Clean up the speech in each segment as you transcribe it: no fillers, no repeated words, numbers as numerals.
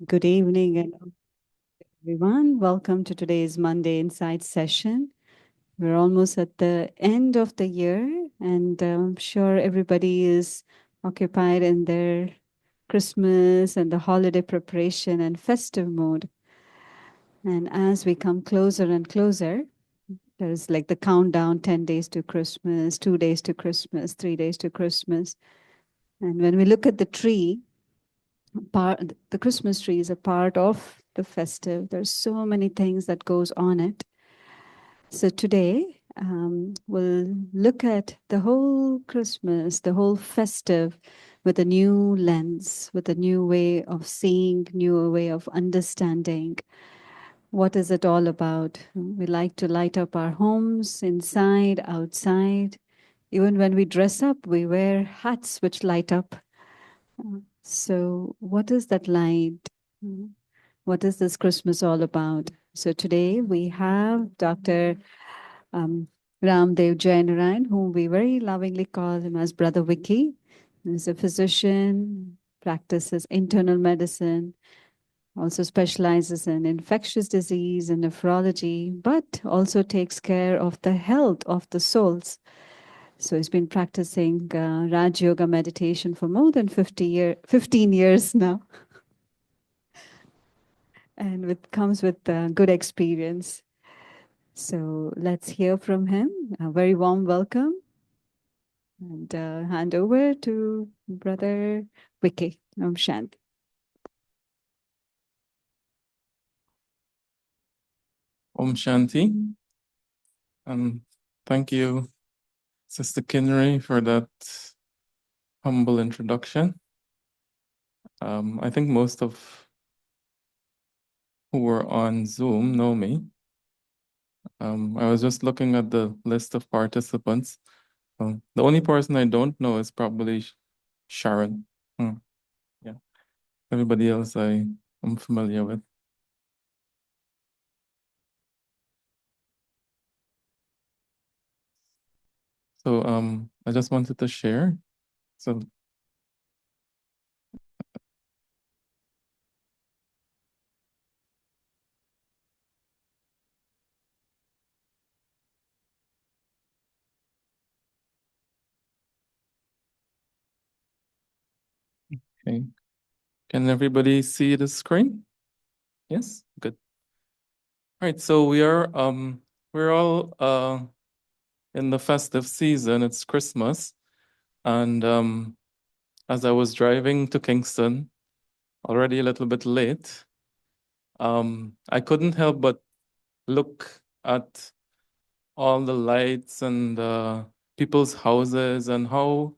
Good evening, and everyone. Welcome to today's Monday Insight session. We're almost at the end of the year, and I'm sure everybody is occupied in their Christmas and the holiday preparation and festive mode. And as we come closer and closer, there's like the countdown 10 days to Christmas, 2 days to Christmas, 3 days to Christmas. And when we look at the tree, the Christmas tree is a part of the festive. There's so many things that goes on it. So today we'll look at the whole Christmas, the whole festive, with a new lens, with a new way of seeing, new way of understanding. What is it all about? We like to light up our homes inside, outside. Even when we dress up, we wear hats which light up. So, what is that light? What is this Christmas all about? So, today we have Dr. Um, Ramdev Jainarayan, whom we very lovingly call him as Brother Vicky. He's a physician, practices internal medicine, also specializes in infectious disease and nephrology, but also takes care of the health of the souls. So he's been practicing Raj Yoga meditation for more than 15 years now, and comes with good experience. So let's hear from him. A very warm welcome, and hand over to Brother Vicky. Om Shanti. Om Shanti. Thank you, Sister Kinnery, for that humble introduction. I think most of who were on Zoom know me. I was just looking at the list of participants. The only person I don't know is probably Sharon. Yeah. Everybody else I'm familiar with. So I just wanted to share. So okay. Can everybody see the screen? Yes? Good. All right, so we're all in the festive season. It's Christmas, and as I was driving to Kingston, already a little bit late, I couldn't help but look at all the lights and people's houses and how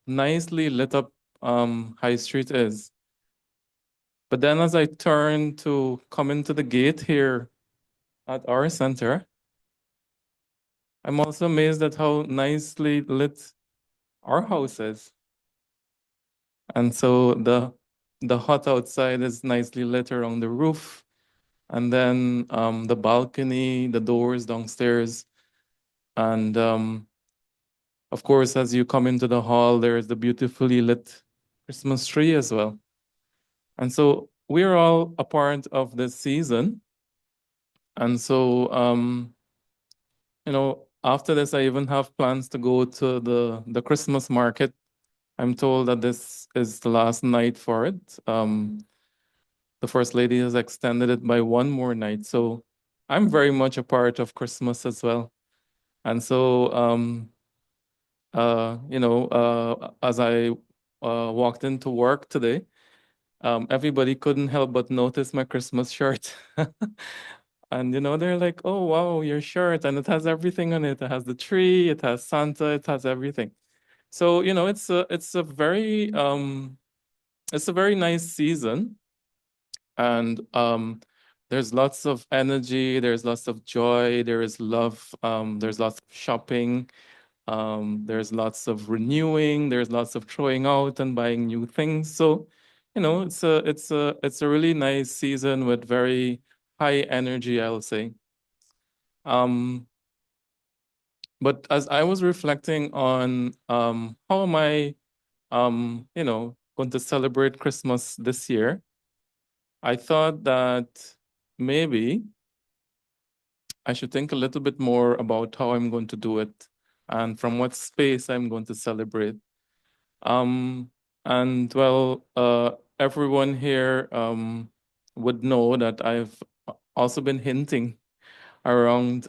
nicely lit up High Street is. But then as I turned to come into the gate here at our center, I'm also amazed at how nicely lit our house is. And so the hut outside is nicely lit around the roof. And then the balcony, the doors downstairs. And of course, as you come into the hall, there is the beautifully lit Christmas tree as well. And so we're all a part of this season. And so, after this, I even have plans to go to the Christmas market. I'm told that this is the last night for it. The First Lady has extended it by one more night. So I'm very much a part of Christmas as well. And so, as I walked into work today, everybody couldn't help but notice my Christmas shirt. And, they're like, oh, wow, your shirt. And it has everything on it. It has the tree, it has Santa, it has everything. So, it's a very nice season. And there's lots of energy, there's lots of joy, there is love, there's lots of shopping, there's lots of renewing, there's lots of throwing out and buying new things. So, it's a really nice season with very high energy, I'll say. But as I was reflecting on how am I going to celebrate Christmas this year, I thought that maybe I should think a little bit more about how I'm going to do it and from what space I'm going to celebrate. Um, and well, everyone here would know that I've also been hinting around,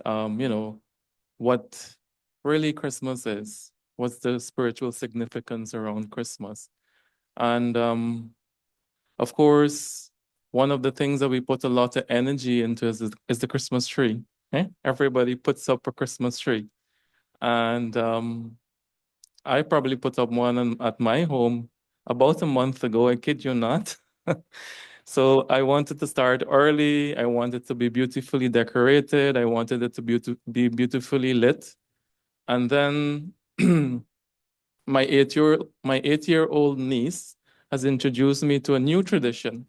what really Christmas is. What's the spiritual significance around Christmas? And of course, one of the things that we put a lot of energy into is the Christmas tree. Everybody puts up a Christmas tree. And I probably put up one at my home about a month ago. I kid you not. So I wanted to start early. I wanted to be beautifully decorated. I wanted it to be beautifully lit. And then my 8-year-old niece has introduced me to a new tradition,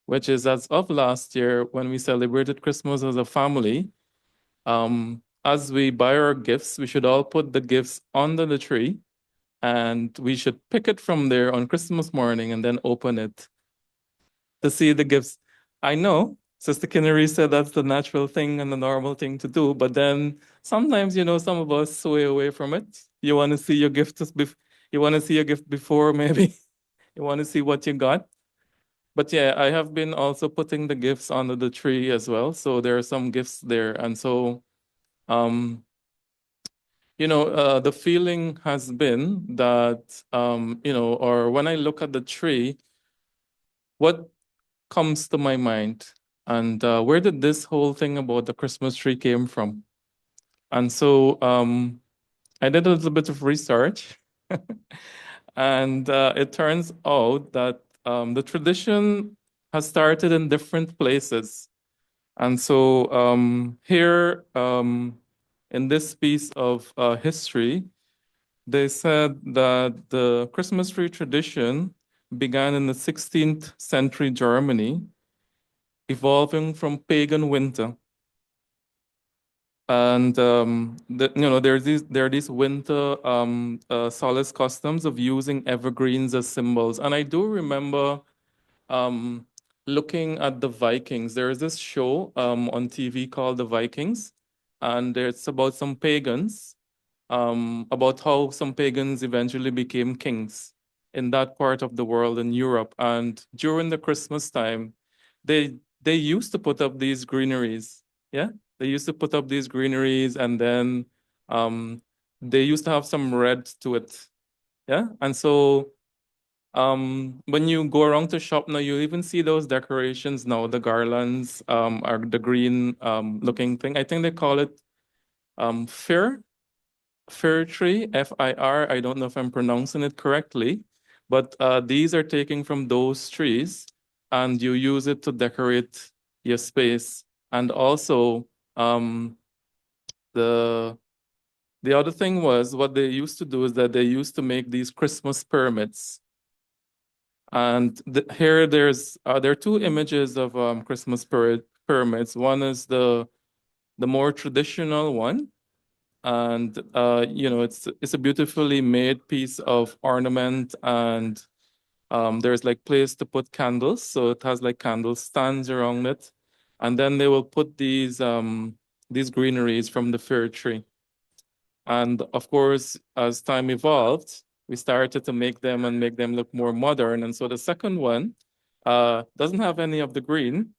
which is as of last year when we celebrated Christmas as a family. As we buy our gifts, we should all put the gifts under the tree and we should pick it from there on Christmas morning and then open it to see the gifts. I know Sister Kinnery said that's the natural thing and the normal thing to do, but then sometimes, some of us sway away from it. You want to see your gift, you want to see your gift before, maybe. You want to see what you got. But yeah, I have been also putting the gifts under the tree as well. So there are some gifts there. And so, um, the feeling has been that, or when I look at the tree, what comes to my mind? And where did this whole thing about the Christmas tree came from? And so I did a little bit of research, and it turns out that the tradition has started in different places. And so here in this piece of history, they said that the Christmas tree tradition began in the 16th century Germany, evolving from pagan winter. And there are these winter solace customs of using evergreens as symbols. And I do remember um, looking at the Vikings. There is this show on TV called The Vikings, and it's about some pagans, about how some pagans eventually became kings in that part of the world in Europe. And during the Christmas time, they used to put up these greeneries. Yeah, they used to put up these greeneries, and then um, they used to have some red to it. Yeah, and so when you go around to shop now, you even see those decorations now, the garlands, are the green looking thing. I think they call it fir tree, FIR. I don't know if I'm pronouncing it correctly, but these are taken from those trees and you use it to decorate your space. And also, um, the the other thing was what they used to do is that they used to make these Christmas pyramids. And here there are two images of Christmas pyramids. One is the more traditional one, and it's a beautifully made piece of ornament, and there's like place to put candles, so it has like candle stands around it, and then they will put these greeneries from the fir tree. And of course, as time evolved, we started to make them and make them look more modern. And so the second one doesn't have any of the green,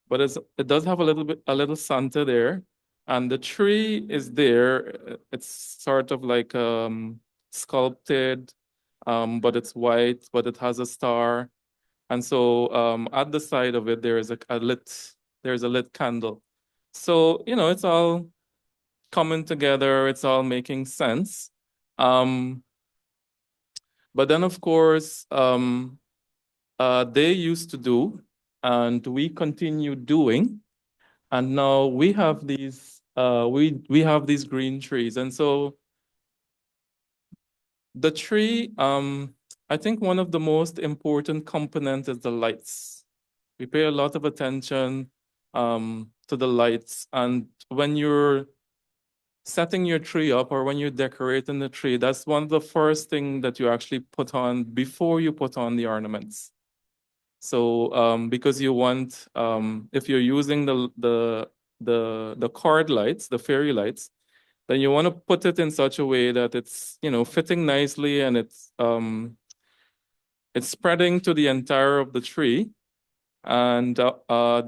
but it does have a little Santa there. And the tree is there. It's sort of like sculpted, but it's white, but it has a star. And so at the side of it, there's a lit candle. So, it's all coming together, it's all making sense. Um, but then, of course, they used to do, and we continue doing, and now we have these green trees, and so the tree, I think one of the most important components is the lights. We pay a lot of attention to the lights, and when you're setting your tree up or when you're decorating the tree, that's one of the first thing that you actually put on before you put on the ornaments. So because you want, if you're using the card lights, the fairy lights, then you want to put it in such a way that it's, fitting nicely and it's spreading to the entire of the tree. And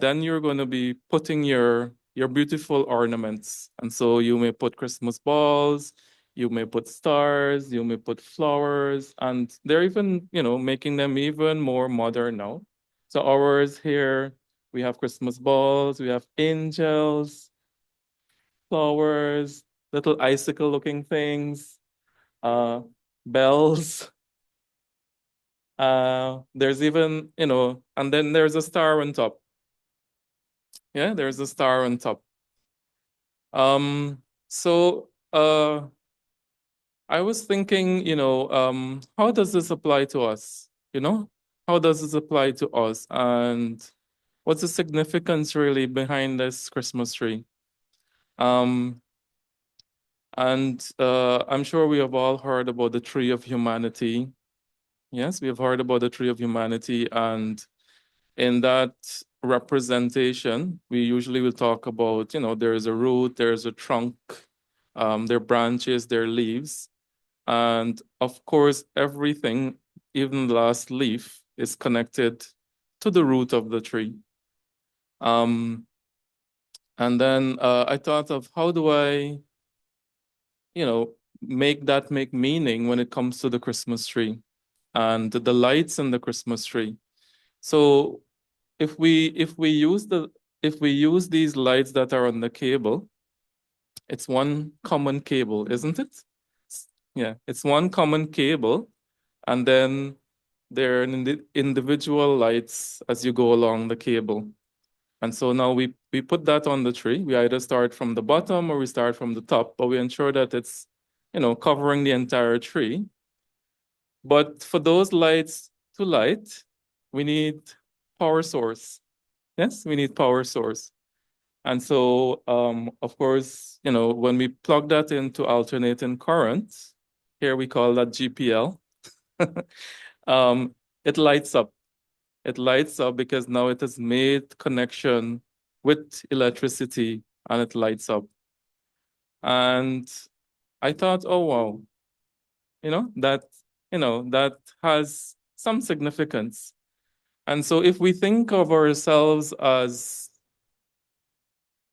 then you're going to be putting your beautiful ornaments. And so you may put Christmas balls, you may put stars, you may put flowers, and they're even, making them even more modern now. So ours here, we have Christmas balls, we have angels, flowers, little icicle looking things, uh, bells. There's even, and then there's a star on top. Yeah, there's a star on top. So I was thinking, how does this apply to us? How does this apply to us? And what's the significance really behind this Christmas tree? Um, and I'm sure we have all heard about the tree of humanity. Yes, we have heard about the tree of humanity, and in that representation, we usually will talk about, there is a root, there's a trunk, there are branches, there are leaves. And of course, everything, even the last leaf, is connected to the root of the tree. Um, and then I thought of how do I, make that make meaning when it comes to the Christmas tree and the lights in the Christmas tree. So if we use these lights that are on the cable, it's one common cable, isn't it? Yeah, it's one common cable, and then there are individual lights as you go along the cable. And so now we put that on the tree. We either start from the bottom or we start from the top, but we ensure that it's, covering the entire tree. But for those lights to light, we need power source. Yes, we need power source. And so, of course, when we plug that into alternating current, here we call that GPL, it lights up. It lights up because now it has made connection with electricity and it lights up. And I thought, oh wow, that, that has some significance. And so if we think of ourselves as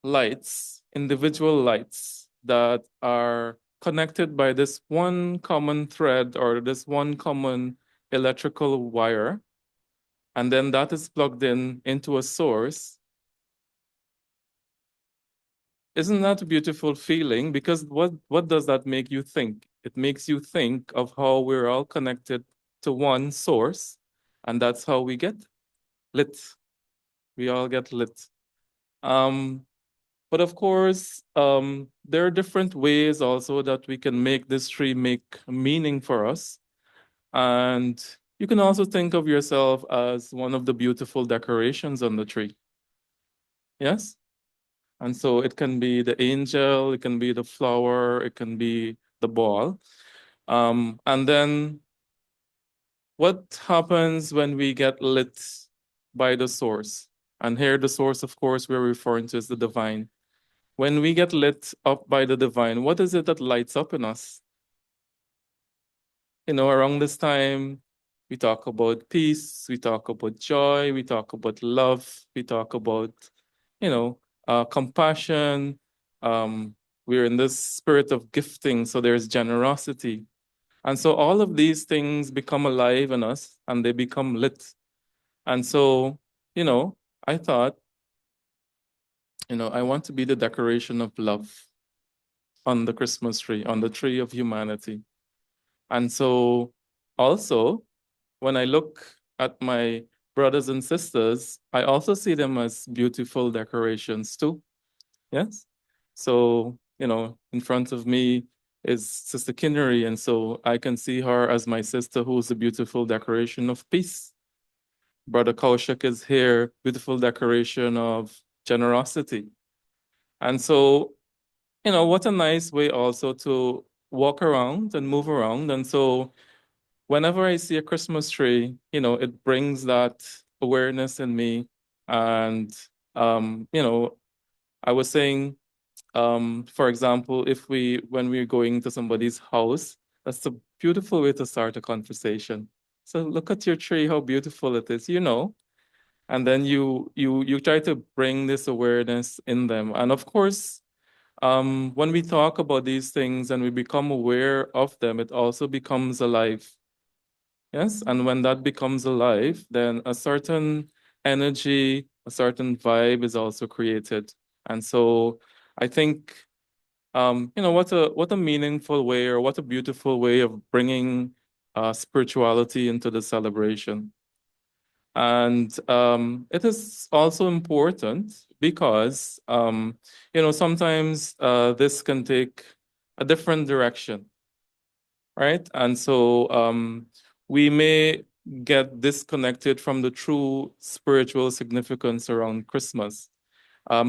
lights, individual lights that are connected by this one common thread or this one common electrical wire, and then that is plugged in into a source. Isn't that a beautiful feeling? Because what does that make you think? It makes you think of how we're all connected to one source, and that's how we get lit. We all get lit. Um, But of course, there are different ways also that we can make this tree make meaning for us. And you can also think of yourself as one of the beautiful decorations on the tree. Yes? And so it can be the angel, it can be the flower, it can be the ball. And then what happens when we get lit by the source? And here the source, of course, we're referring to is the divine. When we get lit up by the divine, what is it that lights up in us? Around this time, we talk about peace, we talk about joy, we talk about love, we talk about, compassion. We're in this spirit of gifting, so there's generosity. And so all of these things become alive in us and they become lit. And so, I thought, I want to be the decoration of love on the Christmas tree, on the tree of humanity. And so also, when I look at my brothers and sisters, I also see them as beautiful decorations too. Yes. So, in front of me is Sister Kinnery. And so I can see her as my sister who's a beautiful decoration of peace. Brother Kaushik is here, beautiful decoration of generosity. And so, what a nice way also to walk around and move around. And so whenever I see a Christmas tree, it brings that awareness in me. And, I was saying, for example, when we're going to somebody's house, that's a beautiful way to start a conversation. So look at your tree, how beautiful it is, and then you try to bring this awareness in them. And of course, when we talk about these things and we become aware of them, it also becomes alive. Yes, and when that becomes alive, then a certain energy, a certain vibe is also created. And so I think, what a meaningful way, or what a beautiful way of bringing spirituality into the celebration. And it is also important because, sometimes this can take a different direction, right? And so we may get disconnected from the true spiritual significance around Christmas.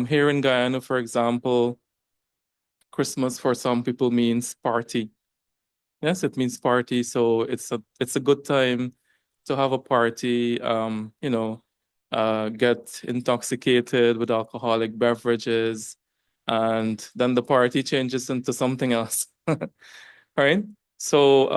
Here in Guyana, for example, Christmas for some people means party. Yes, it means party. So it's a good time to have a party, get intoxicated with alcoholic beverages, and then the party changes into something else. Right? So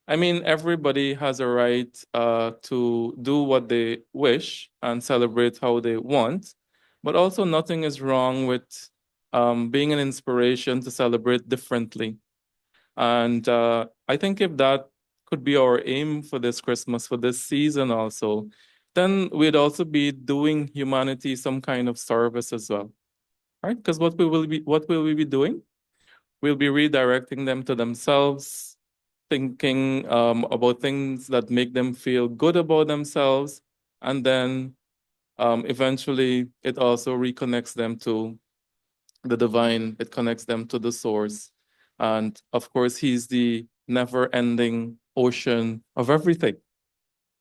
I mean, everybody has a right to do what they wish and celebrate how they want, but also nothing is wrong with being an inspiration to celebrate differently. And I think if that could be our aim for this Christmas, for this season also, then we'd also be doing humanity some kind of service as well, right? Because what will we be doing? We'll be redirecting them to themselves, thinking about things that make them feel good about themselves, and then eventually it also reconnects them to the divine. It connects them to the source. And of course, he's the never-ending ocean of everything.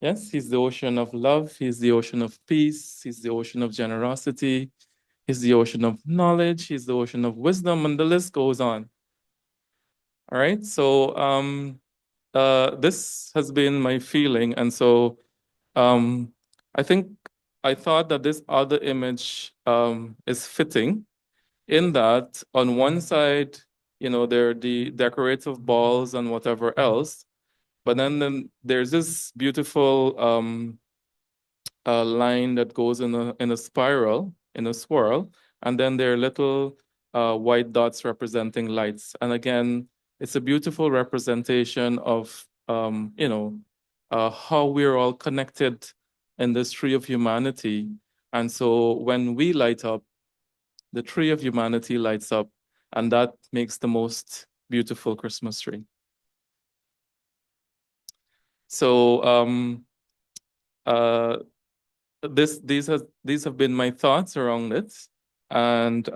Yes, he's the ocean of love. He's the ocean of peace. He's the ocean of generosity. He's the ocean of knowledge. He's the ocean of wisdom, and the list goes on. All right. So this has been my feeling. And so um, I think I thought that this other image is fitting, in that on one side, there are the decorative balls and whatever else, but then there's this beautiful line that goes in a spiral, in a swirl, and then there are little white dots representing lights. And again, it's a beautiful representation of how we're all connected in this tree of humanity. And so when we light up, the tree of humanity lights up, and that makes the most beautiful Christmas tree. So these have been my thoughts around it, and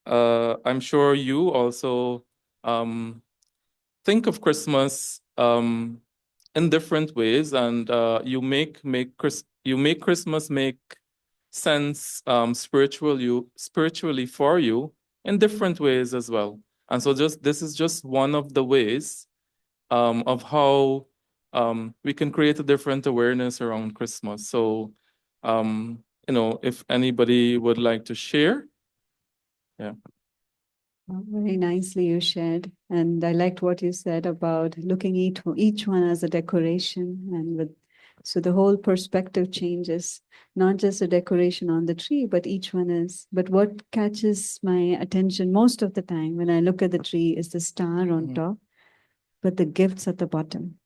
I'm sure you also think of Christmas in different ways, and you make Christmas make sense spiritually for you in different ways as well. And so this is just one of the ways of how we can create a different awareness around Christmas. So if anybody would like to share. Yeah. Very nicely you shared. And I liked what you said about looking each one as a decoration, and so the whole perspective changes, not just a decoration on the tree, but each one is. But what catches my attention most of the time when I look at the tree is the star on top, but the gifts at the bottom.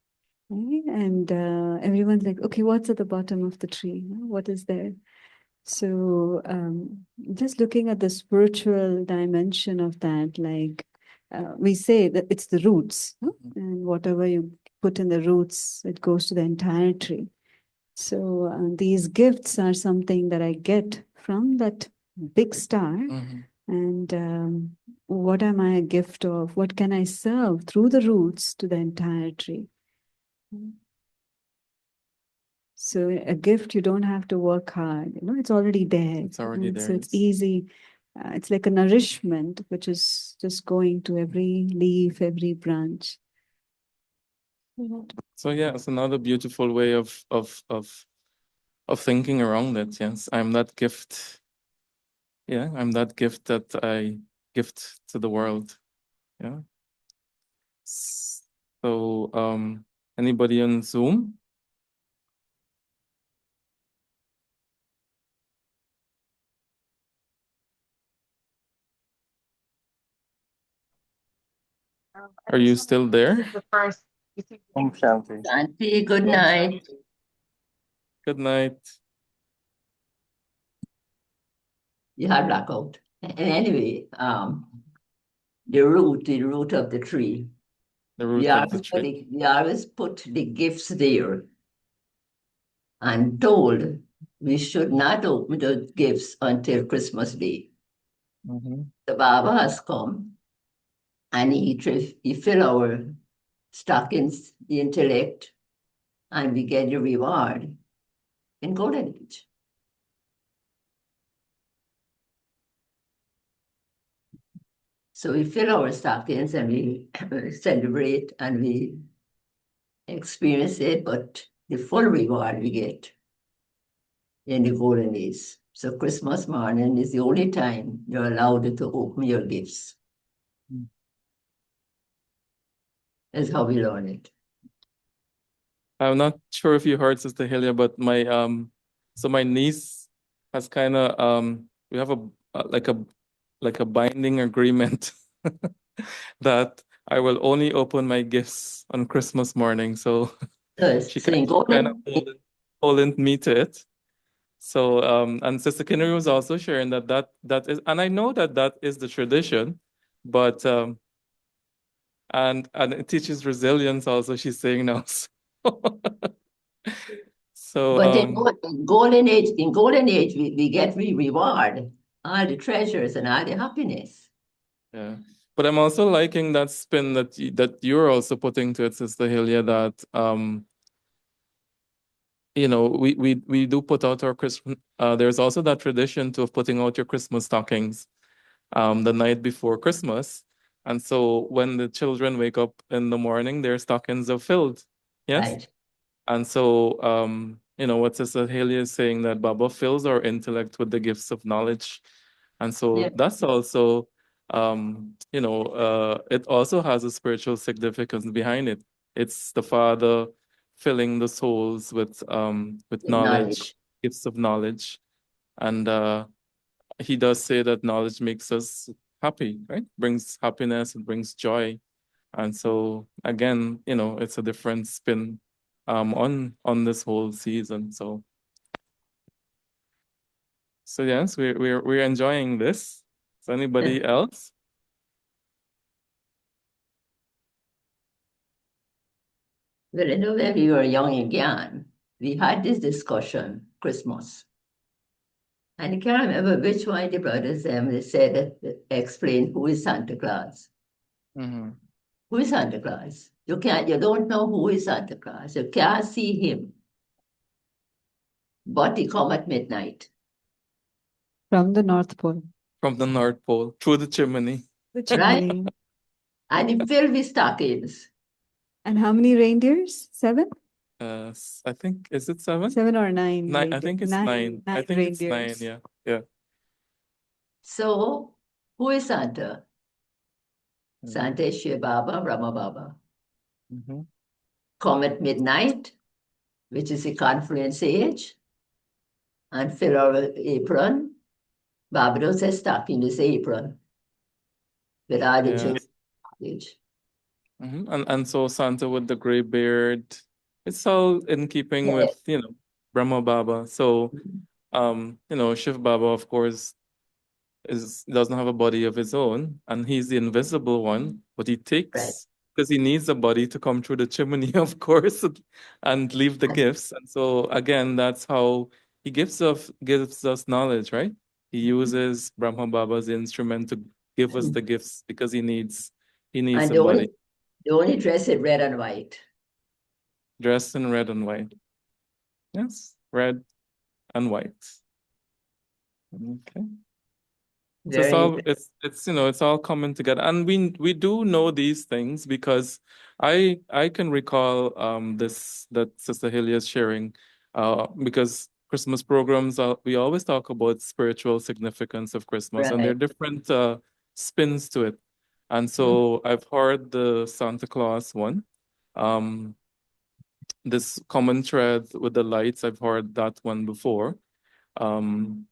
Right? And everyone's like, okay, what's at the bottom of the tree? What is there? So just looking at the spiritual dimension of that, like we say that it's the roots, and whatever you put in the roots, it goes to the entire tree. So these gifts are something that I get from that big star. And what am I a gift of? What can I serve through the roots to the entire tree? So a gift, you don't have to work hard. It's already there. It's already there. So it's easy. It's like a nourishment, which is just going to every leaf, every branch. So yeah, it's another beautiful way of thinking around it. Yes, I'm that gift. Yeah, I'm that gift that I gift to the world. Yeah. So, anybody on Zoom? Are you still there? Auntie, good night. Good night. You had blackout. Anyway, the root of the tree. The root of the tree. We always put the gifts there and told we should not open the gifts until Christmas Day. Mhm. The Baba has come and he fill our stockings, the intellect, and we get the reward in Golden Age. So we fill our stockings and we celebrate and we experience it, but the full reward we get in the golden age. So Christmas morning is the only time you're allowed to open your gifts. Mm. That's how we learn it. I'm not sure if you heard Sister Helia, but my so my niece has kind of we have a like a binding agreement that I will only open my gifts on Christmas morning. So she So in kind of golden, holding me to it. So and Sister Kinney was also sharing that is, and I know that is the tradition, but and it teaches resilience also. She's saying now. So but in golden age, we get reward all the treasures and all the happiness. yeah. But I'm also liking that spin that that you're also putting to it, Sister Hillia, that you know, we do put out our Christmas. There's also that tradition to putting out your Christmas stockings the night before Christmas. And so when the children wake up in the morning, their stockings are filled. Yes. Right. And so you know, what Sister Haley is saying, that Baba fills our intellect with the gifts of knowledge. And so Yeah. that's also you know, it also has a spiritual significance behind it. It's the Father filling the souls with knowledge, gifts of knowledge. And he does say that knowledge makes us happy, right? Brings happiness, it brings joy. And so again, you know, it's a different spin on this whole season. So yes, we're enjoying this. Is anybody else? Well, you know, when we were young again, we had this discussion Christmas. And I can't remember which one of the brothers they said that explain who is Santa Claus. Mm-hmm. Who is Santa Claus? You don't know who is Santa Claus. You can't see him. But he come at midnight. From the North Pole. From the North Pole, through the chimney. The chimney. And he filled with stockings. And how many reindeers? 7? I think, is it 7? 7 or 9? 9. I think it's 9. I think it's 9. reindeers. Yeah. Yeah. So who is Santa? Santa is Shiva Baba, Brahma Baba. Mm-hmm. Come at midnight, which is the confluence age, and fill our apron. Baba says stuck in this apron with all the children. Mm-hmm. And so Santa with the gray beard, it's all in keeping with, you know, Brahma Baba. So you know, Shiv Baba, of course, doesn't have a body of his own, and he's the invisible one, but he takes, because he needs a body to come through the chimney, of course, and leave the gifts. And so again, that's how he gives us knowledge, right? He uses Brahma Baba's instrument to give us the gifts because he needs And a body. they only dress in red and white. Dressed in red and white. Yes, red and white. Okay. So it's you know, it's all coming together, and we do know these things because I can recall this that Sister Hillia is sharing, because Christmas programs, we always talk about spiritual significance of Christmas, and there are Right. different spins to it. And so I've heard the Santa Claus one. This common thread with the lights, I've heard that one before. And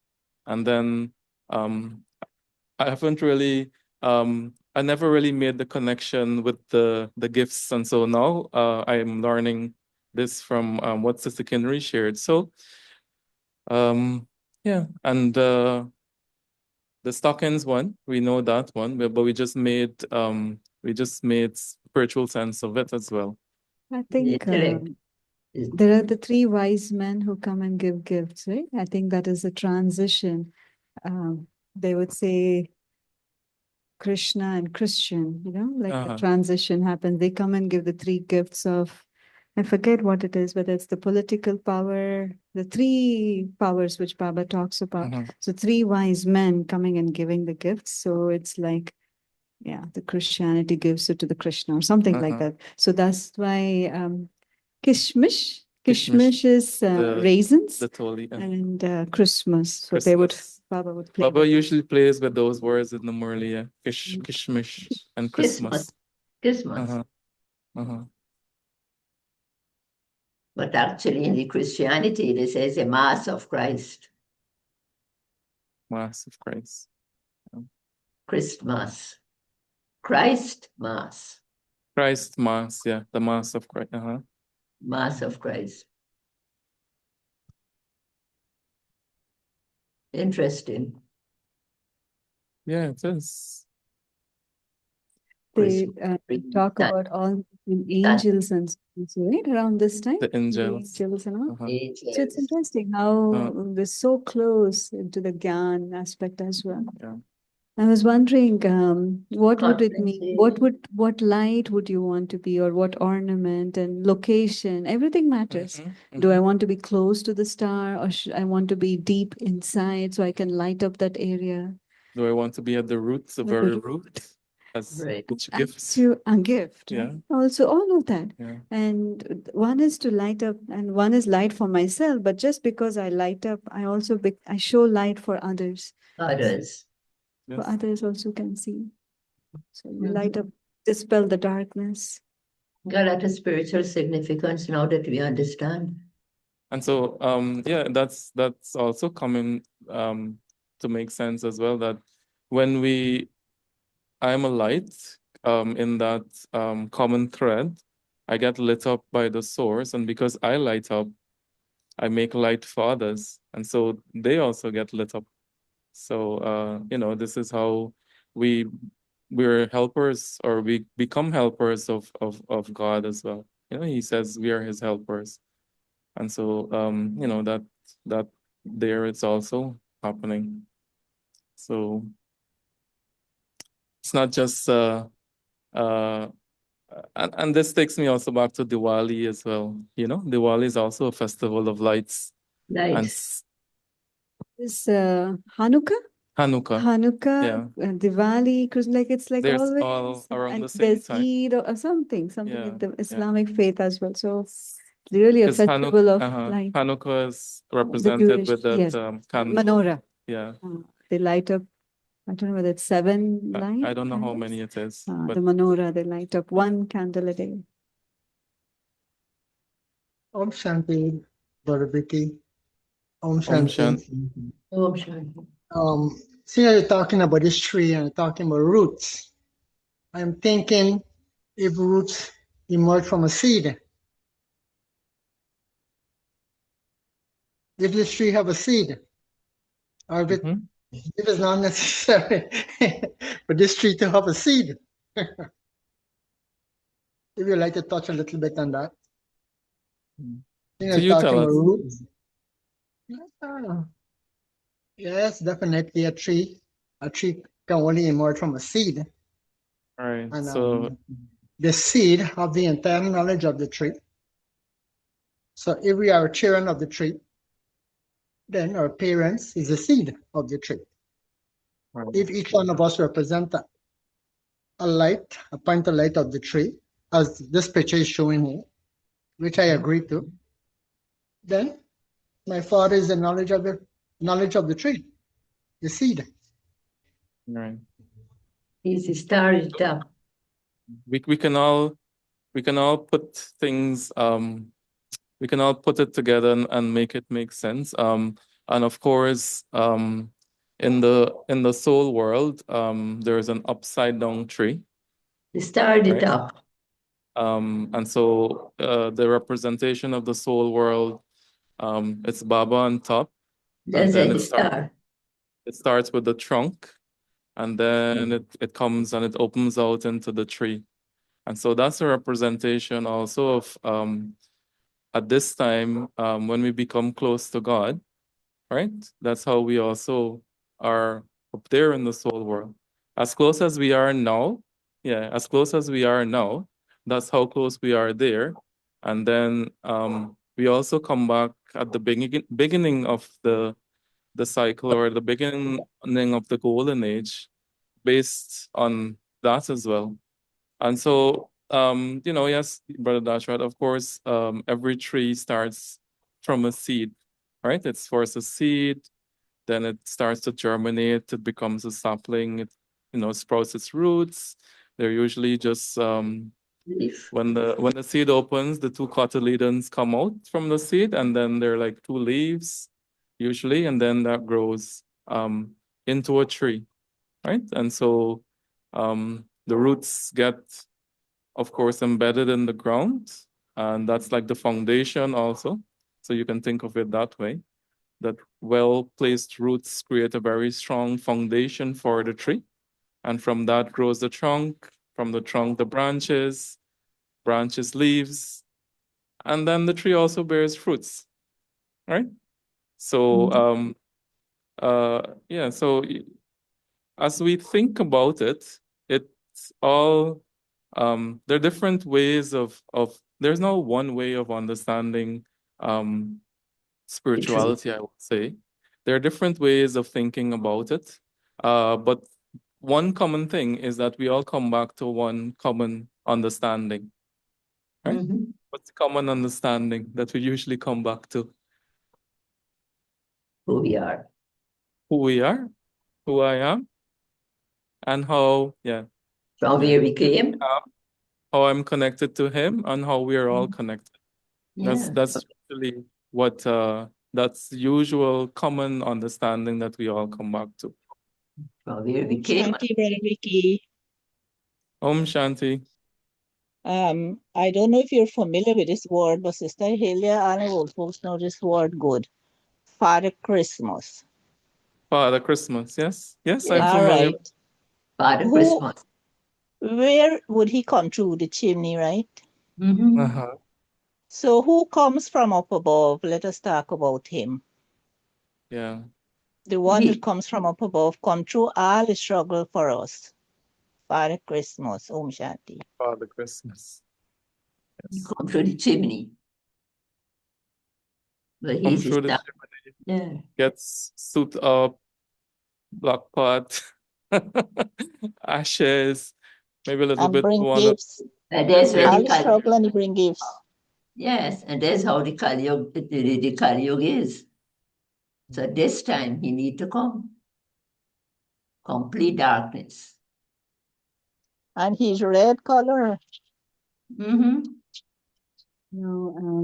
then I haven't really, I never really made the connection with the gifts. And so now I am learning this from what Sister Kinry shared. So yeah, and the stockings one, we know that one, but we just made spiritual sense of it as well. I think Intellect. there are the three wise men who come and give gifts, right? I think that is a transition. They would say Krishna and Christian, like the transition happens. They come and give the three gifts of, I forget what it is, whether it's the political power, the three powers which Baba talks about. So three wise men coming and giving the gifts. So it's like, yeah, the Christianity gives it to the Krishna or something like that. So that's why Kishmish is raisins, The totally, and Christmas. So they would, Baba would play. Baba usually plays with those words in the Murli, Kishmish and Christmas. Christmas. But actually in the Christianity, it says a Mass of Christ. Mass of Christ. Christmas. Christ Mass. Christ Mass, yeah, the Mass of Christ. Mass of Christ. Interesting. Yeah, it is. They talk about all the angels and so, right, around this time. The angels. The angels and all. Angels. So it's interesting how they're so close to the Gyan aspect as well. Yeah. I was wondering, what would it mean? What light would you want to be, or what ornament and location? Everything matters. Do I want to be close to the star, or should I want to be deep inside so I can light up that area? Do I want to be at the roots, the very root? As which gift? A gift. Yeah. Right? Also, all of that. Yeah. And one is to light up, and one is light for myself. But just because I light up, I also I show light for others. Others. For others also can see. So you light up, dispel the darkness. Got a lot of spiritual significance now that we understand. And so, yeah, that's also coming to make sense as well, that when I'm a light in that common thread, I get lit up by the source, and because I light up, I make light for others, and so they also get lit up. So this is how we're helpers, or we become helpers of God as well. He says we are his helpers, and so that there it's also happening. So it's not just and this takes me also back to Diwali as well. Diwali is also a festival of lights. Nice. Is Hanukkah, yeah. Diwali, because it's like There's always all around the same there's time. Eid or something Yeah, in the Islamic faith as well. So really a festival of light. Hanukkah is represented with that candle. Menorah. Yeah. They light up, I don't know whether it's 7 lights. I don't know how many it is. But the menorah, they light up 1 candle a day. Om Shanti, Brother Vicky. Om Om Shanti. Om Shanti. See how you're talking about this tree and talking about roots. I'm thinking if roots emerge from a seed. If this tree have a seed, or if it's not necessary for this tree to have a seed. If you'd like to touch a little bit on that. So you tell us. Roots. Yes, definitely a tree. A tree can only emerge from a seed. All right. And So the seed have the entire knowledge of the tree. So if we are children of the tree, then our parents is the seed of the tree. right. If each one of us represent a light, a point of light of the tree, as this picture is showing here, which I agree to, then My father is the knowledge of the tree, the seed. Right. He's the star at the top. We can all put things we can all put it together and make it make sense. And of course, in the soul world, there is an upside down tree. The star at the Right. top. And so the representation of the soul world, it's Baba on top, That's then the it star. it starts with the trunk, and then it comes and it opens out into the tree. And so that's a representation also of at this time, when we become close to God, right? That's how we also are up there in the soul world. As close as we are now, as close as we are now, that's how close we are there. And then we also come back at the beginning of the cycle, or the beginning of the golden age, based on that as well. And so, yes, Brother Dashrat, of course, every tree starts from a seed, right? It's first a seed, then it starts to germinate, it becomes a sapling, it, sprouts its roots. They're usually just, Leaf. when the seed opens, the two cotyledons come out from the seed, and then they're like two leaves, usually, and then that grows into a tree, right? And so the roots get, of course, embedded in the ground, and that's like the foundation also. So you can think of it that way, that well-placed roots create a very strong foundation for the tree. And from that grows the trunk, from the trunk, the branches, leaves, and then the tree also bears fruits, right? So, so as we think about it, it's all, there are different ways of, there's no one way of understanding spirituality, I would say. There are different ways of thinking about it. But one common thing is that we all come back to one common understanding, right? Mhm. What's the common understanding that we usually come back to? Who we are. Who we are, who I am, and how, From where we came. how I'm connected to him, and how we are all connected. Yeah. That's really what that's usual common understanding that we all come back to. From where we came. Shanti, Brother Vicky. Om Shanti. I don't know if you're familiar with this word, but Sister Helia and old folks know this word good. Father Christmas. Father Christmas, yes? Yes, I'm All familiar. right. Father Who- Christmas. Where would he come through? The chimney, right? Mhm. Uh-huh. So who comes from up above? Let us talk about him. Yeah. The one He- that comes from up above, come through all the struggle for us. Father Christmas, Om Shanti. Father Christmas. He Yes. come through the chimney. But Come he's a through the star. chimney, Yeah. gets suit up, black pot, ashes, maybe a little And bit bring one. gifts. And that's where All the the Kali. struggle and he bring gifts. Yes, and that's how the Kali Yuga, the Kali Yuga is. So this time he need to come. Complete darkness. And he's red color. Mm-hmm.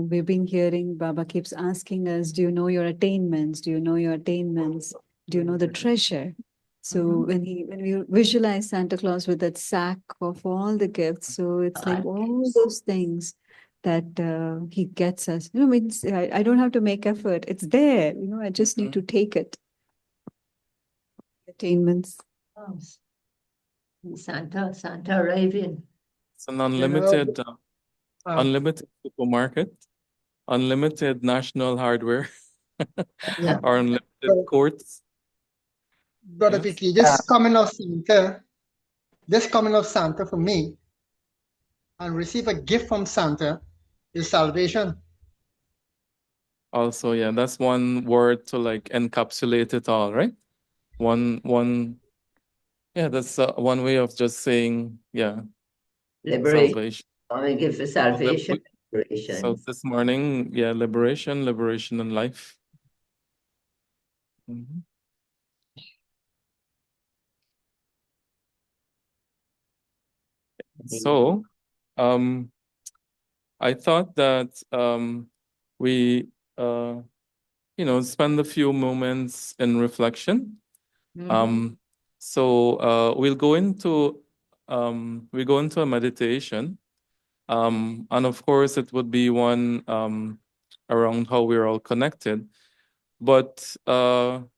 We've been hearing Baba keeps asking us, do you know your attainments? Do you know your attainments? Do you know the treasure? So when we visualize Santa Claus with that sack of all the gifts, so it's like all those things that he gets us. Means I don't have to make effort. It's there. I just need to take it. Attainments. Santa arriving. It's an unlimited, Um, unlimited supermarket, unlimited national hardware, Yeah. or unlimited But- courts. Brother Yes. Vicky, this coming of Santa for me, and receive a gift from Santa is salvation. Also, yeah, that's one word to like encapsulate it all, right? That's one way of just saying, Liberation. salvation. We give for salvation. So Liberation. this morning, liberation and life. Mhm. So, I thought that we spend a few moments in reflection. So we go into a meditation, and of course it would be one around how we're all connected. But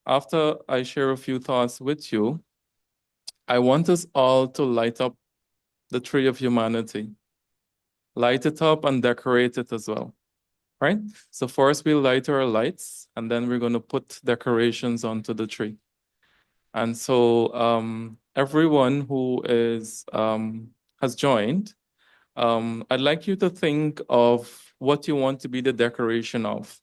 after I share a few thoughts with you, I want us all to light up the tree of humanity. Light it up and decorate it as well, right? So first we'll light our lights, and then we're going to put decorations onto the tree. And so everyone who has joined, I'd like you to think of what you want to be the decoration of.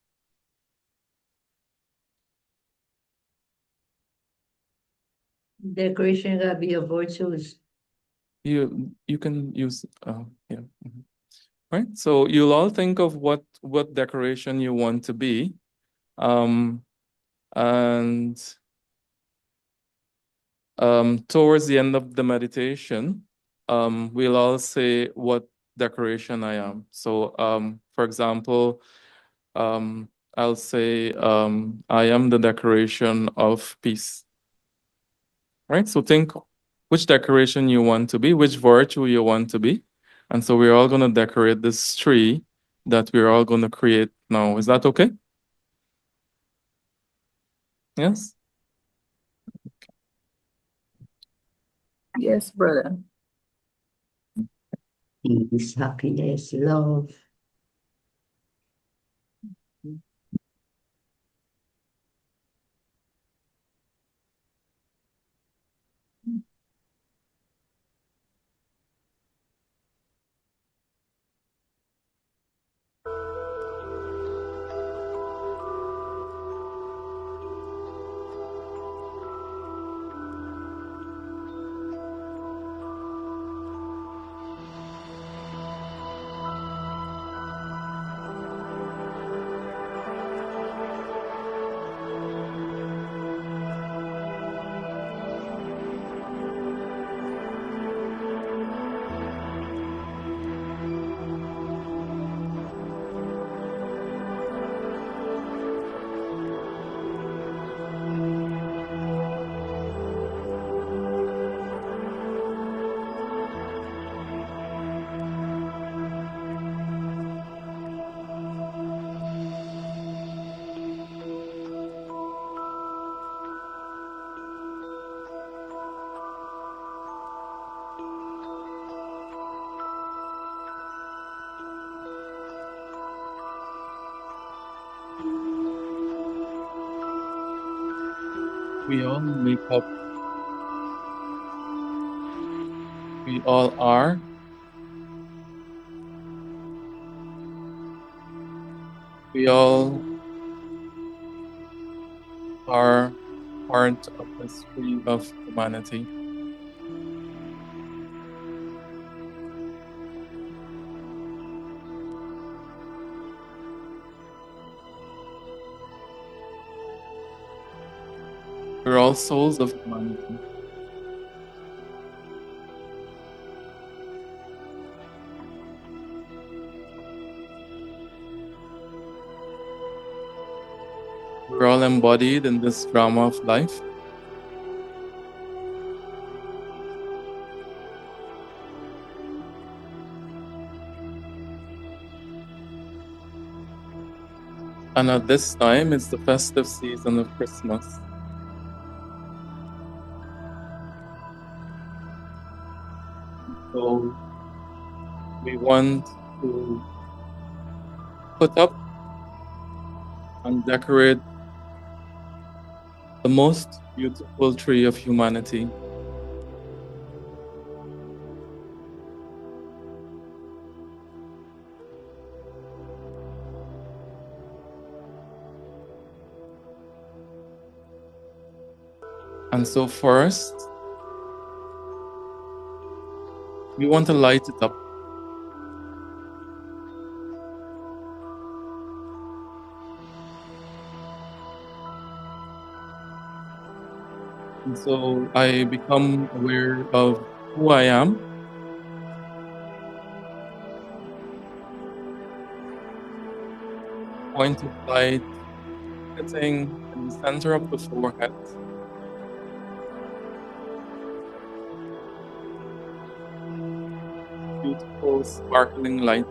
Decoration gotta be of virtues. You can use yeah. Right. So you'll all think of what decoration you want to be. And towards the end of the meditation, we'll all say what decoration I am. So for example, I'll say I am the decoration of peace. Right? So think which decoration you want to be, which virtue you want to be. And so we're all going to decorate this tree that we're all going to create now. Is that okay? Yes? Yes, brother. Peace, happiness, love. We all make up. We all are. We all are part of the tree of humanity. We're all souls of humanity. We're all embodied in this drama of life. And at this time, it's the festive season of Christmas. So we want to put up and decorate the most beautiful tree of humanity. And so first, we want to light it up. And so I become aware of who I am. Point of light sitting in the center of the forehead. Beautiful sparkling light.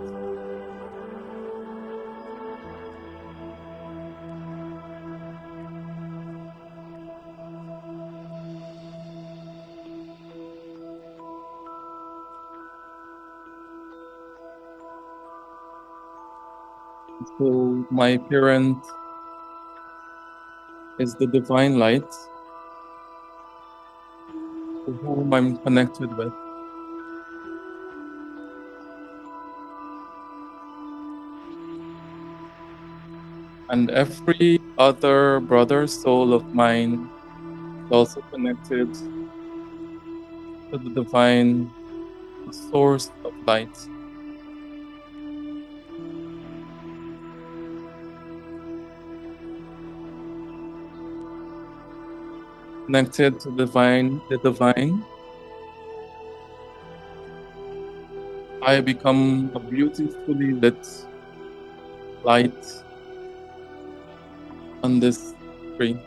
So my parent is the divine light to whom I'm connected with. And every other brother soul of mine is also connected to the divine source of light. Connected to the divine, I become a beautifully lit light on this tree.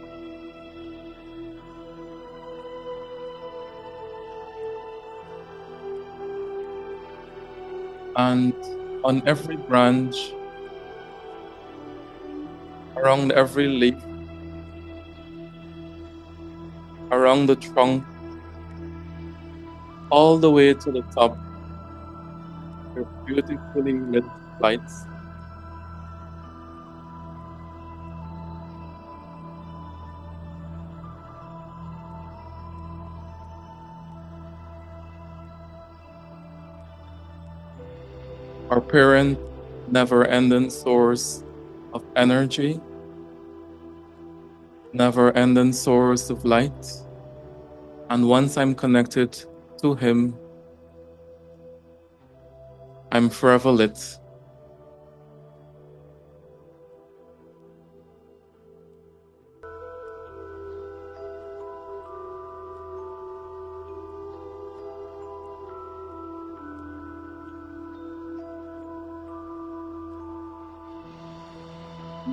And on every branch, around every leaf, around the trunk, all the way to the top, are beautifully lit lights. Our parent, never-ending source of energy, never-ending source of light. And once I'm connected to him, I'm forever lit.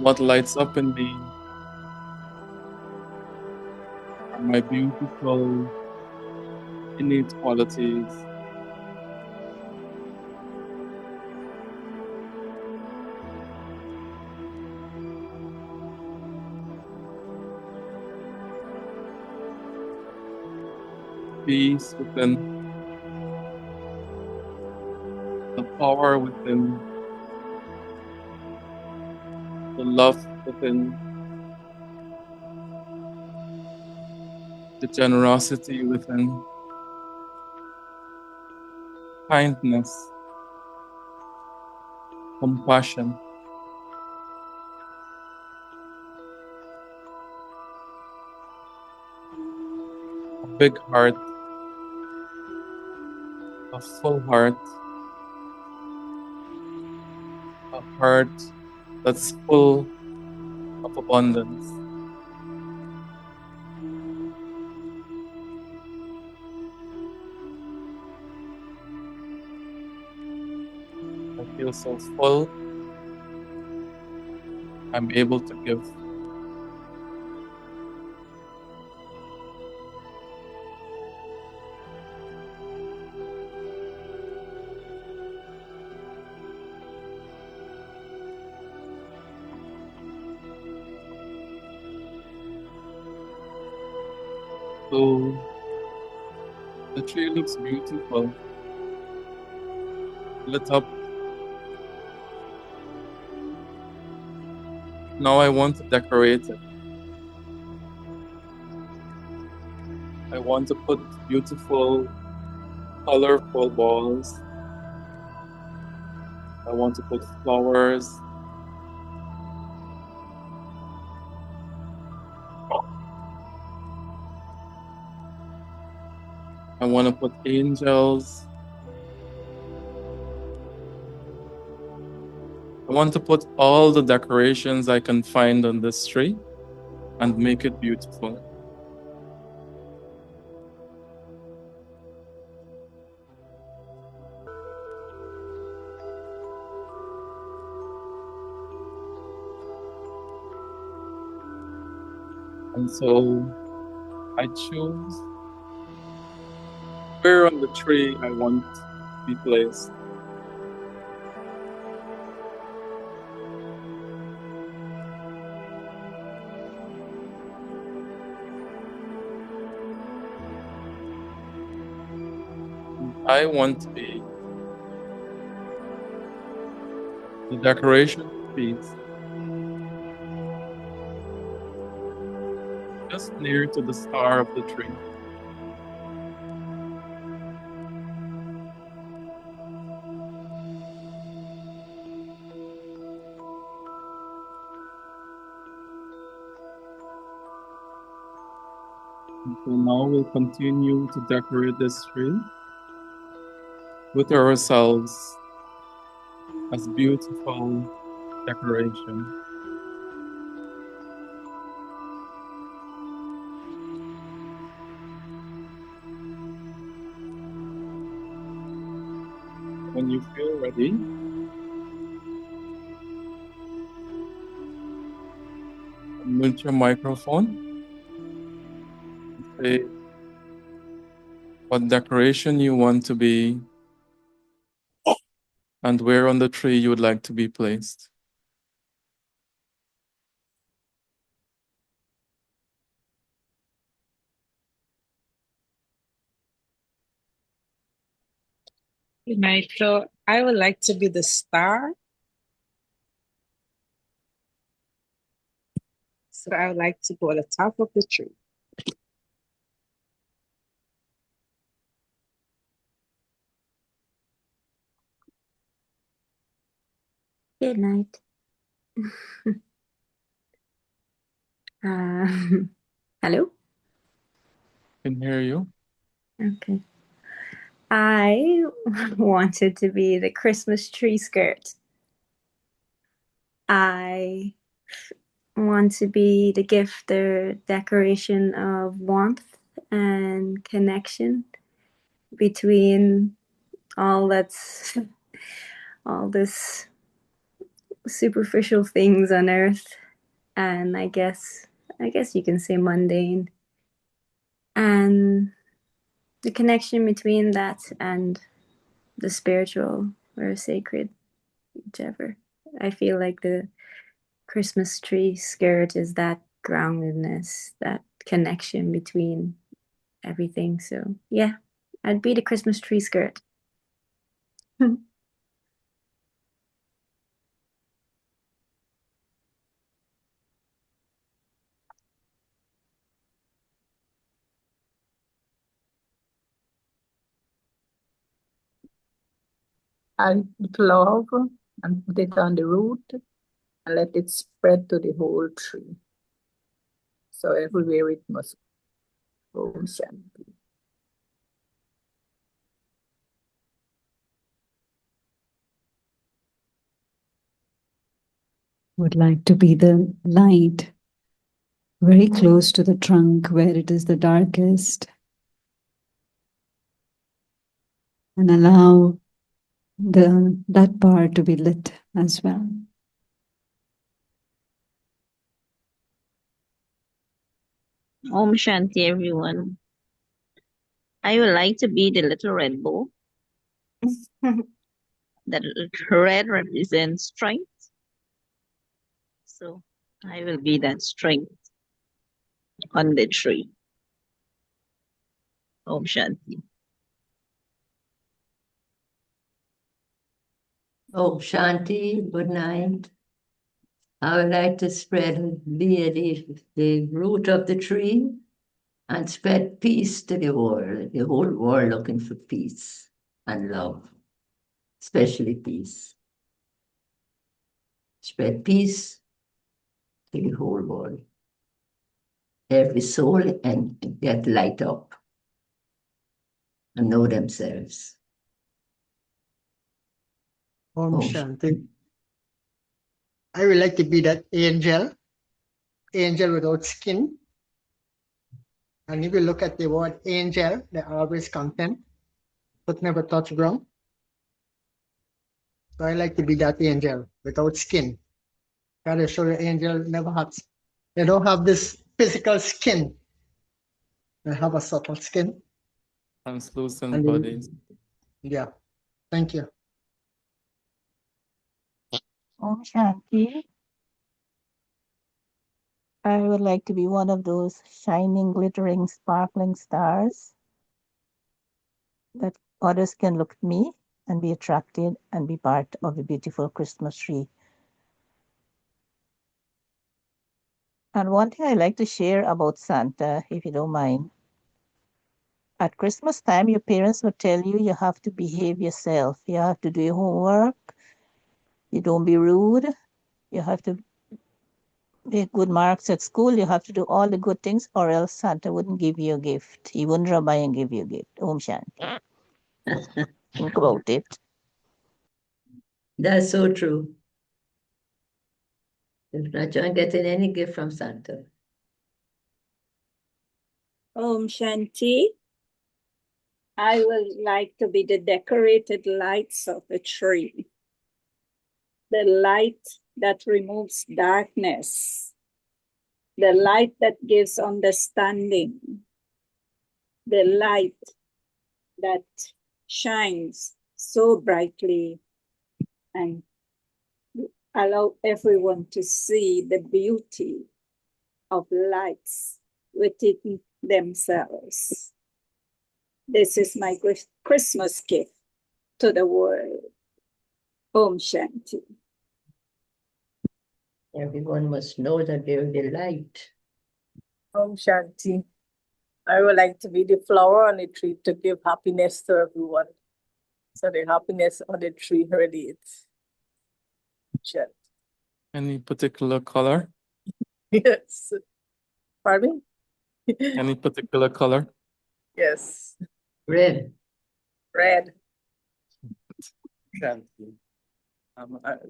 What lights up in me are my beautiful innate qualities. Peace within, the power within, the love within, the generosity within, kindness, compassion, a big heart, a full heart, a heart that's full of abundance. I feel so full. I'm able to give. So the tree looks beautiful, lit up. Now I want to decorate it. I want to put beautiful, colorful balls. I want to put flowers. I want to put angels. I want to put all the decorations I can find on this tree and make it beautiful. And so I choose where on the tree I want to be placed. I want to be the decoration piece just near to the star of the tree. And so now we'll continue to decorate this tree with ourselves as beautiful decoration. When you feel ready, unmute your microphone. Say what decoration you want to be and where on the tree you would like to be placed. Good night. So I would like to be the star. So I would like to go at the top of the tree. Good night. Hello? Can hear you. Okay. I wanted to be the Christmas tree skirt. I want to be the gift or decoration of warmth and connection between all this superficial things on earth, and I guess you can say mundane, and the connection between that and the spiritual or sacred, whichever. I feel like the Christmas tree skirt is that groundedness, that connection between everything. So yeah, I'd be the Christmas tree skirt. I put love and put it on the root and let it spread to the whole tree. So everywhere it must go and be. Would like to be the light very close to the trunk where it is the darkest, and allow that part to be lit as well. Om Shanti, everyone. I would like to be the little red bow. That red represents strength. So I will be that strength on the tree. Om Shanti. Oh, Shanti, good night. I would like to be the root of the tree and spread peace to the whole world looking for peace and love, especially peace. Spread peace to the whole world. Every soul and get light up and know themselves. Om Om Shanti. I would like to be that angel without skin. And if you look at the word angel, they always content, but never touch ground. So I like to be that angel without skin. God will show you angel never have, they don't have this physical skin. They have a subtle skin. Translucent And then- bodies. Yeah. Thank you. Om Shanti. I would like to be one of those shining, glittering, sparkling stars that others can look at me and be attracted and be part of the beautiful Christmas tree. And one thing I like to share about Santa, if you don't mind. At Christmas time, your parents will tell you you have to behave yourself. You have to do your homework. You don't be rude. You have to make good marks at school. You have to do all the good things, or else Santa wouldn't give you a gift. He wouldn't drop by and give you a gift. Om Shanti. Think about it. That's so true. If not, you're not getting any gift from Santa. Om Shanti. I would like to be the decorated lights of the tree. The light that removes darkness. The light that gives understanding. The light that shines so brightly and allow everyone to see the beauty of lights within themselves. This is my Christmas gift to the world. Om Shanti. Everyone must know that they're the light. Om Shanti. I would like to be the flower on the tree to give happiness to everyone. So the happiness on the tree radiates. Shanti. Any particular color? Yes. Pardon? Any particular color? Yes. Red. Red. Shanti. I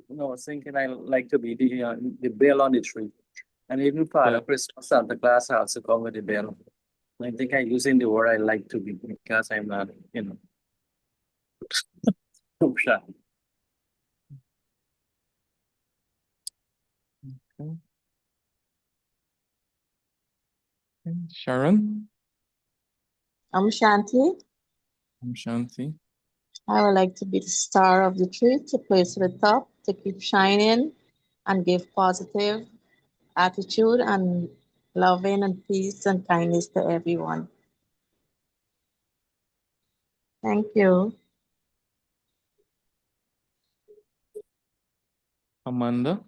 was thinking I like to be the bell on the tree. And even Father Christmas, Santa Claus also come with the bell. I think I'm using the word I like to be because I'm not, Om Shanti. Okay. Sharon? Om Shanti. Om Shanti. I would like to be the star of the tree, to place to the top, to keep shining and give positive attitude and loving and peace and kindness to everyone. Thank you. Amanda?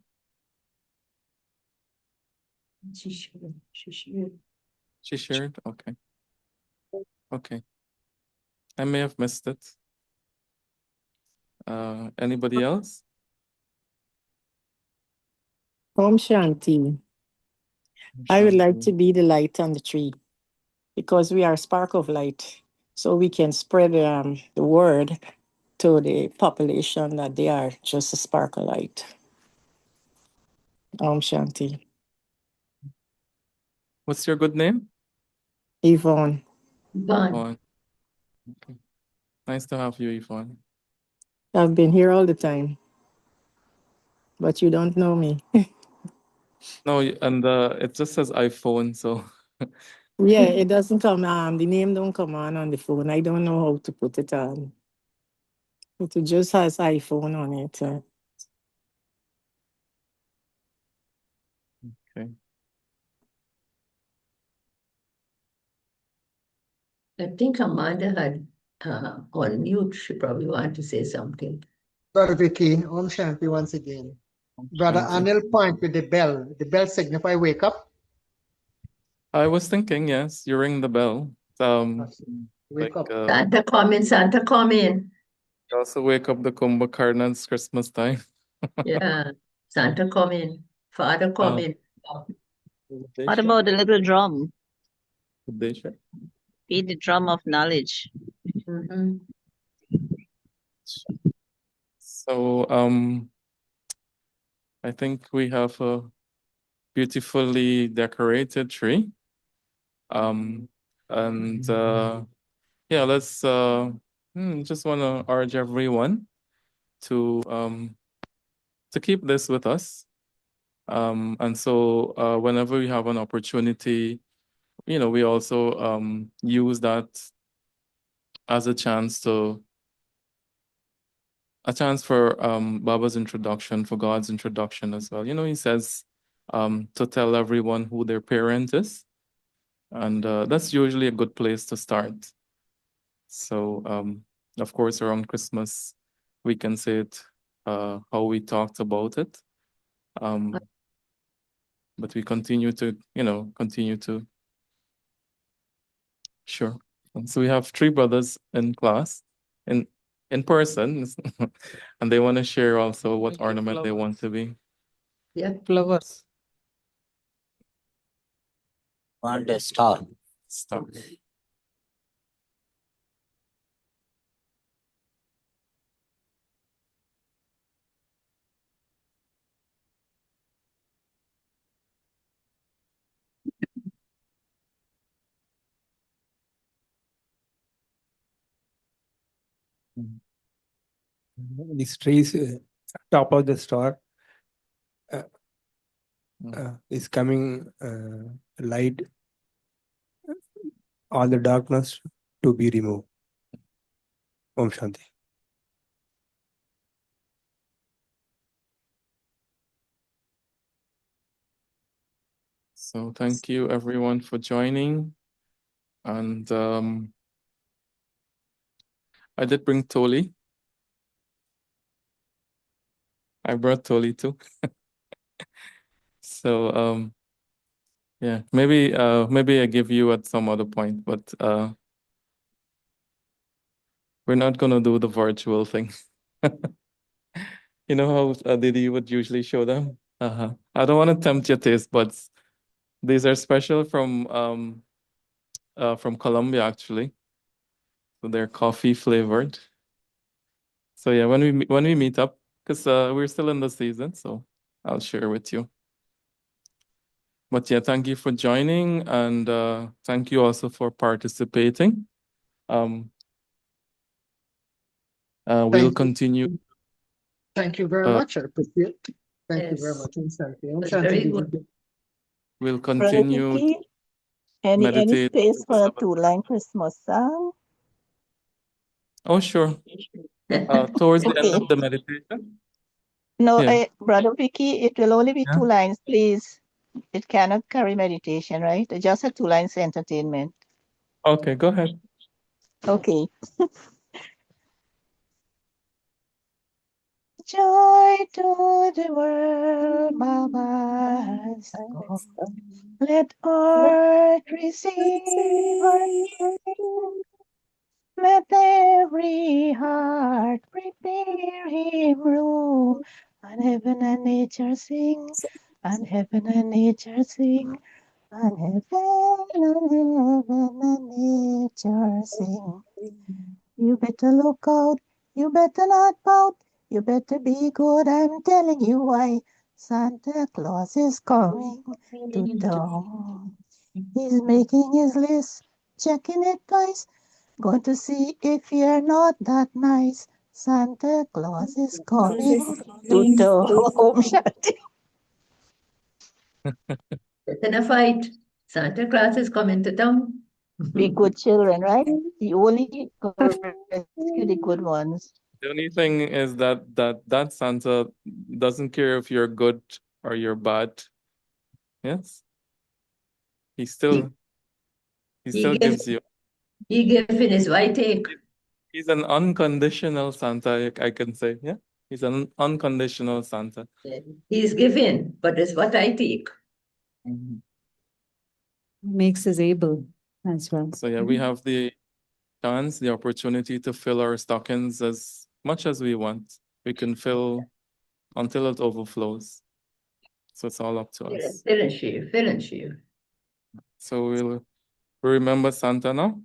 She should. She shared? Okay. Okay. I may have missed it. Anybody else? Om Shanti. I would like to be the light on the tree because we are a spark of light. So we can spread the word to the population that they are just a spark of light. Om Shanti. What's your good name? Yvonne. Yvonne. Okay. Nice to have you, Yvonne. I've been here all the time, but you don't know me. No, and it just says iPhone, so. Yeah, it doesn't come the name don't come on the phone. I don't know how to put it on. It just has iPhone on it. Okay. I think Amanda had on mute. She probably wanted to say something. Brother Vicky, Om Shanti once again. Brother Anil point with the bell. The bell signify wake up. I was thinking, yes, you ring the bell. Wake up. Santa coming, Santa coming. You also wake up the Kumbhakarnas Christmas time. Yeah, Santa coming, Father coming. What about the little drum? Beat the drum of knowledge. Mm-hmm. So I think we have a beautifully decorated tree. And yeah, let's just want to urge everyone to keep this with us. And so whenever we have an opportunity, we also use that as a chance for Baba's introduction, for God's introduction as well. He says to tell everyone who their parent is. And that's usually a good place to start. So, of course, around Christmas, we can say it how we talked about it. But we continue to. Sure. And so we have 3 brothers in class, in person, and they want to share also what ornament they want to be. Yeah. Flowers. On the star. Star. This tree is top of the star is coming light, all the darkness to be removed. Om Shanti. So thank you everyone for joining. And I did bring Toli. I brought Toli too. So yeah, maybe I give you at some other point, but we're not gonna do the virtual thing. You know how Didi would usually show them? I don't want to tempt your taste buds. These are special from Colombia actually. So they're coffee flavored. So yeah, when we meet up, because we're still in the season, so I'll share with you. But yeah, thank you for joining, and thank you also for participating. We'll continue. Thank you very much. I appreciate it. Thank you very much. Om Shanti. Om Shanti. We'll Brother continue Vicky, any meditate. space for a 2-line Christmas song? Oh, sure. Towards the end Okay. of the meditation. No, Yeah. Brother Vicky, it will only be Yeah. 2 lines, please. It cannot carry meditation, right? Just a 2 lines entertainment. Okay, go ahead. Okay. Joy to the world, Baba has come. Let earth receive our King. Let every heart prepare him room. And heaven and nature sing, and heaven and nature sing, and heaven and nature sing. You better look out, you better not pout, you better be good, I'm telling you why. Santa Claus is coming to town. He's making his list, checking it twice, going to see if you're not that nice. Santa Claus is coming to town. Om Shanti. In a fight, Santa Claus is coming to town. Be good children, right? You only rescue the good ones. The only thing is that Santa doesn't care if you're good or you're bad. Yes. He still gives you. He gave in his white take. He's an unconditional Santa, I can say. Yeah. He's an unconditional Santa. He's giving, but it's what I take. Makes us able as well. So yeah, we have the chance, the opportunity to fill our stockings as much as we want. We can fill until it overflows. So it's all up to us. Fill and share, fill and share. So we'll remember Santa now.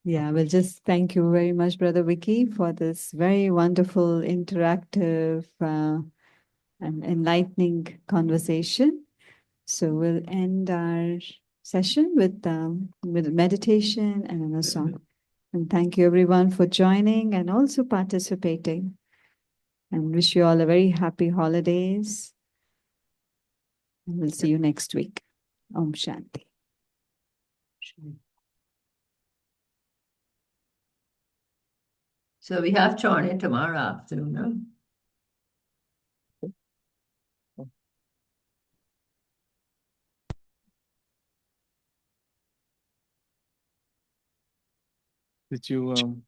Yeah, we'll just thank you very much, Brother Vicky, for this very wonderful, interactive, and enlightening conversation. So we'll end our session with meditation and a song. And thank you everyone for joining and also participating. And wish you all a very happy holidays. And we'll see you next week. Om Shanti. So we have Charlie tomorrow afternoon, no? Did you